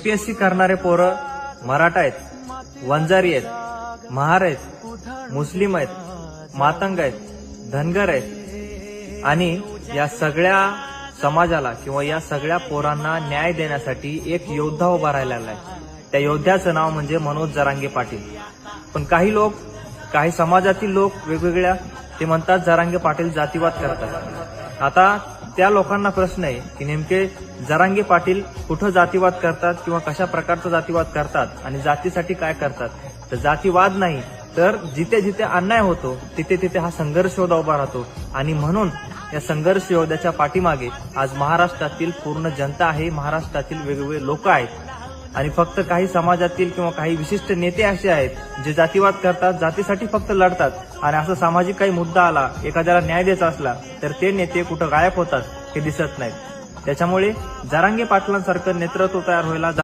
MPSC करणारे पोरं मराठा आहेत, वंजारी आहेत, महार आहेत, मुस्लिम आहेत, मातंग आहेत, धनगर आहेत आणि या सगळ्या समाजाला किंवा या सगळ्या पोरांना न्याय देण्यासाठी एक योद्धा उभा राहिलेला आहे. त्या योद्ध्याचं नाव म्हणजे मनोज जरांगे पाटील. पण काही लोक, काही समाजातील लोक वेगवेगळ्या ते म्हणतात जरांगे पाटील जातीवाद करतात. आता त्या लोकांना प्रश्न आहे की नेमके जरांगे पाटील कुठं जातीवाद करतात किंवा कशा प्रकारचा जातीवाद करतात आणि जातीसाठी काय करतात. तर जातीवाद नाही, तर जिथे जिथे अन्याय होतो तिथे तिथे हा संघर्ष योद्धा उभा राहतो आणि म्हणून या संघर्ष योद्ध्याच्या पाठीमागे आज महाराष्ट्रातील पूर्ण जनता आहे, महाराष्ट्रातील वेगवेगळे लोक आहेत आणि फक्त काही समाजातील किंवा काही विशिष्ट नेते असे आहेत जे जातीवाद करतात, जातीसाठी फक्त लढतात आणि असं सामाजिक काही मुद्दा आला, एखाद्याला न्याय द्यायचा असला तर ते नेते कुठं गायब होतात हे दिसत नाहीत. त्याच्यामुळे जरांगे पाटलांसारखं नेतृत्व तयार व्हायला